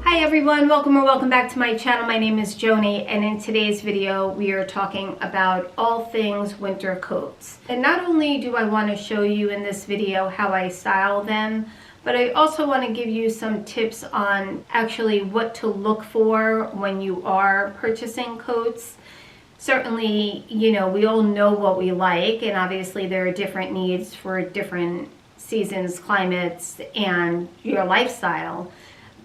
Hi everyone, welcome back to my channel. My name is Joni, and in today's video we are talking about all things winter coats. And not only do I want to show you in this video how I style them, but I also want to give you some tips on actually what to look for when you are purchasing coats. Certainly, you know, we all know what we like, and obviously there are different needs for different seasons, climates, and your lifestyle.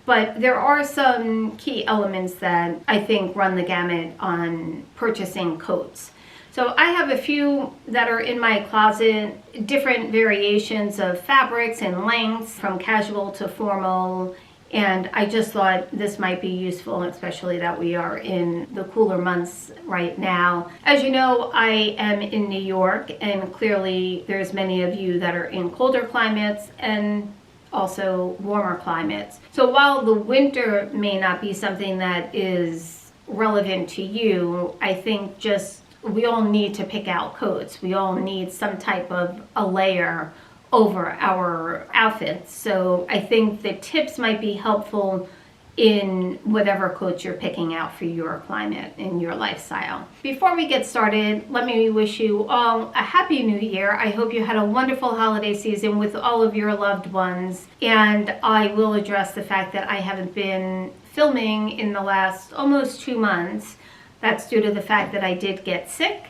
But there are some key elements that I think run the gamut on purchasing coats. So I have a few that are in my closet, different variations of fabrics and lengths from casual to formal. And I just thought this might be useful, especially that we are in the cooler months right now. As you know, I am in New York, and clearly there's many of you that are in colder climates and also warmer climates. So while the winter may not be something that is relevant to you, I think just we all need to pick out coats. We all need some type of a layer over our outfits. So I think the tips might be helpful in whatever coats you're picking out for your climate and your lifestyle. Before we get started, let me wish you all a happy new year. I hope you had a wonderful holiday season with all of your loved ones. And I will address the fact that I haven't been filming in the last almost 2 months. That's due to the fact that I did get sick,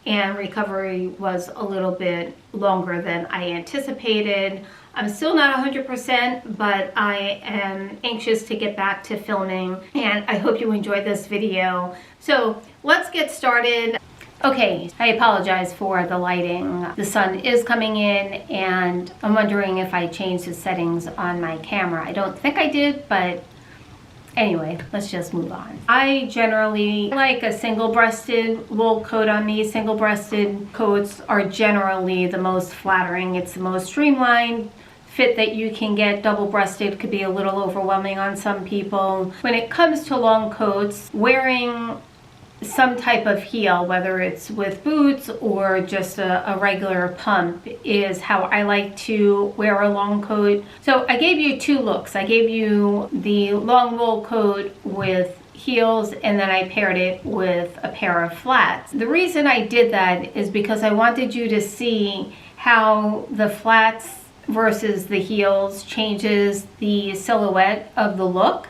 and recovery was a little bit longer than I anticipated. I'm still not 100%, but I am anxious to get back to filming, and I hope you enjoyed this video. So let's get started. Okay, I apologize for the lighting. The sun is coming in, and I'm wondering if I changed the settings on my camera. I don't think I did, but anyway, let's just move on. I generally like a single-breasted wool coat on me. Single-breasted coats are generally the most flattering. It's the most streamlined fit that you can get. Double-breasted could be a little overwhelming on some people. When it comes to long coats, wearing some type of heel, whether it's with boots or just a regular pump, is how I like to wear a long coat. So I gave you two looks. I gave you the long wool coat with heels, and then I paired it with a pair of flats. The reason I did that is because I wanted you to see how the flats versus the heels changes the silhouette of the look.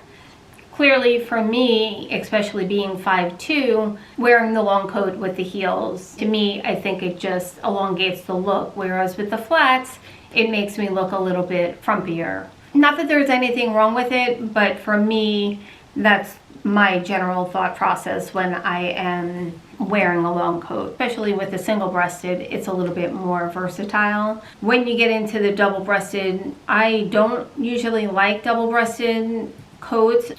Clearly for me, especially being 5'2", wearing the long coat with the heels, to me, I think it just elongates the look, whereas with the flats, it makes me look a little bit frumpier. Not that there's anything wrong with it, but for me, that's my general thought process when I am wearing a long coat. Especially with the single-breasted, it's a little bit more versatile. When you get into the double-breasted, I don't usually like double-breasted coats.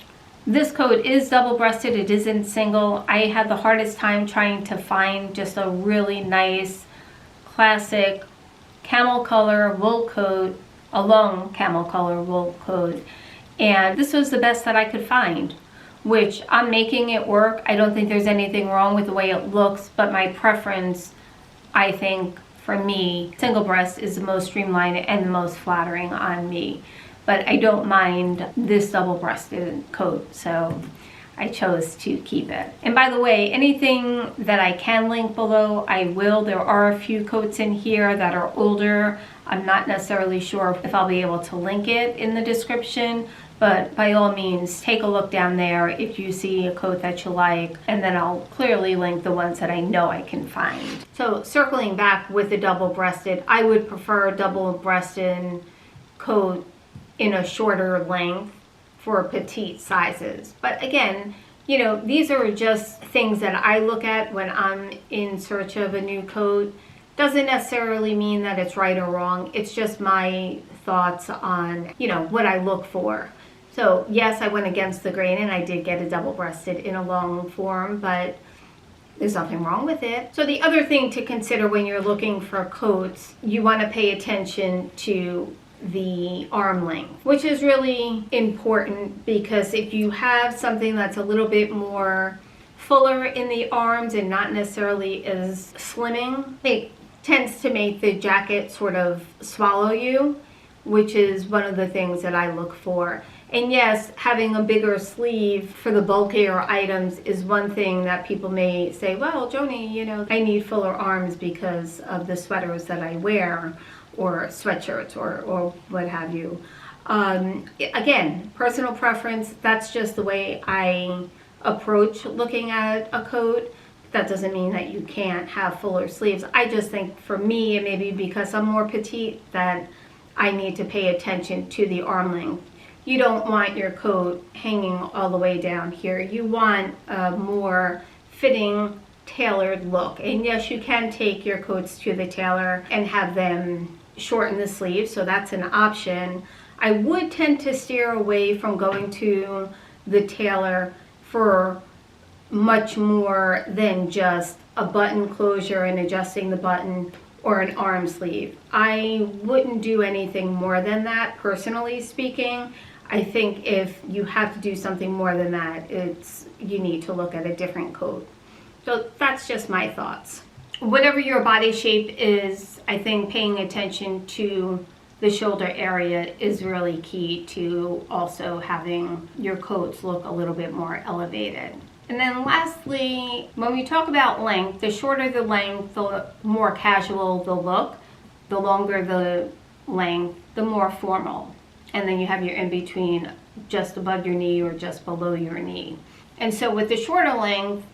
This coat is double-breasted, it isn't single. I had the hardest time trying to find just a really nice, classic camel color wool coat, a long camel color wool coat. And this was the best that I could find, which I'm making it work. I don't think there's anything wrong with the way it looks, but my preference, I think, for me, single breast is the most streamlined and the most flattering on me. But I don't mind this double-breasted coat, so I chose to keep it. And by the way, anything that I can link below, I will. There are a few coats in here that are older. I'm not necessarily sure if I'll be able to link it in the description, but by all means, take a look down there if you see a coat that you like, and then I'll clearly link the ones that I know I can find. So circling back with the double-breasted, I would prefer a double-breasted coat in a shorter length for petite sizes. But again, you know, these are just things that I look at when I'm in search of a new coat. Doesn't necessarily mean that it's right or wrong. It's just my thoughts on, you know, what I look for. So yes, I went against the grain and I did get a double-breasted in a long form, but there's nothing wrong with it. So the other thing to consider when you're looking for coats, you want to pay attention to the arm length, which is really important, because if you have something that's a little bit more fuller in the arms and not necessarily as slimming, it tends to make the jacket sort of swallow you, which is one of the things that I look for. And yes, having a bigger sleeve for the bulkier items is one thing that people may say, well, Joni, you know, I need fuller arms because of the sweaters that I wear, or sweatshirts, or what have you. Again, personal preference, that's just the way I approach looking at a coat. That doesn't mean that you can't have fuller sleeves. I just think for me, and maybe because I'm more petite, that I need to pay attention to the arm length. You don't want your coat hanging all the way down here. You want a more fitting, tailored look. And yes, you can take your coats to the tailor and have them shorten the sleeves, so that's an option. I would tend to steer away from going to the tailor for much more than just a button closure and adjusting the button, or an arm sleeve. I wouldn't do anything more than that, personally speaking. I think if you have to do something more than that, you need to look at a different coat. So that's just my thoughts. Whatever your body shape is, I think paying attention to the shoulder area is really key to also having your coats look a little bit more elevated. And then lastly, when we talk about length, the shorter the length, the more casual the look. The longer the length, the more formal. And then you have your in-between, just above your knee or just below your knee. And so with the shorter length,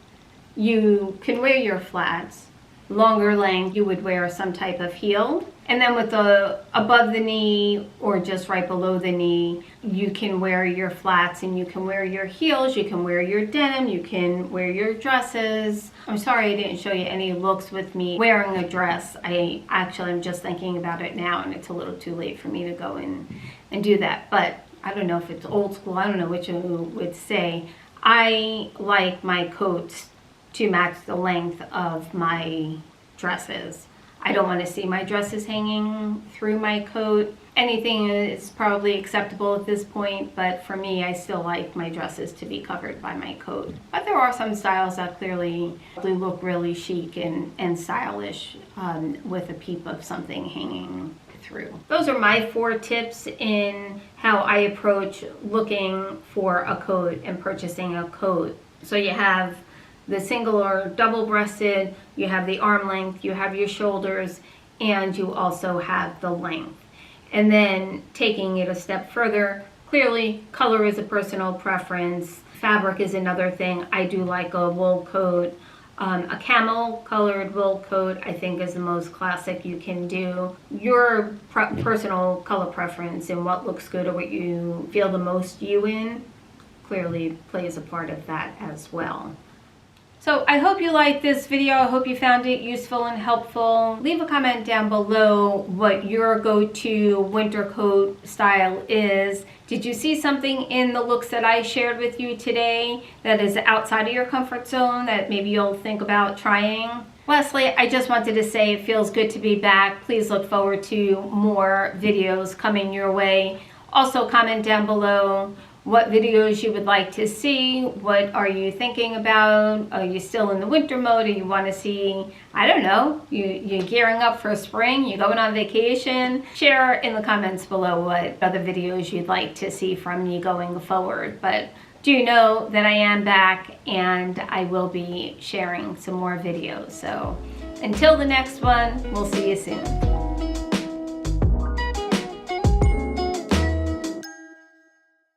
you can wear your flats. Longer length, you would wear some type of heel. And then with the above the knee or just right below the knee, you can wear your flats and you can wear your heels, you can wear your denim, you can wear your dresses. I'm sorry I didn't show you any looks with me wearing a dress. I actually am just thinking about it now, and it's a little too late for me to go in and do that. But I don't know if it's old school, I don't know which you would say. I like my coats to match the length of my dresses. I don't want to see my dresses hanging through my coat. Anything is probably acceptable at this point, but for me, I still like my dresses to be covered by my coat. But there are some styles that clearly look really chic and stylish with a peep of something hanging through. Those are my 4 tips in how I approach looking for a coat and purchasing a coat. So you have the single or double-breasted, you have the arm length, you have your shoulders, and you also have the length. And then taking it a step further, clearly color is a personal preference. Fabric is another thing. I do like a wool coat. A camel colored wool coat I think is the most classic you can do. Your personal color preference and what looks good or what you feel the most you in clearly plays a part of that as well. So I hope you liked this video. I hope you found it useful and helpful. Leave a comment down below what your go-to winter coat style is. Did you see something in the looks that I shared with you today that is outside of your comfort zone that maybe you'll think about trying? Lastly, I just wanted to say it feels good to be back. Please look forward to more videos coming your way. Also comment down below what videos you would like to see. What are you thinking about? Are you still in the winter mode, or you want to see, I don't know, you're gearing up for spring, you're going on vacation? Share in the comments below what other videos you'd like to see from me going forward. But do know that I am back and I will be sharing some more videos. So until the next one, we'll see you soon.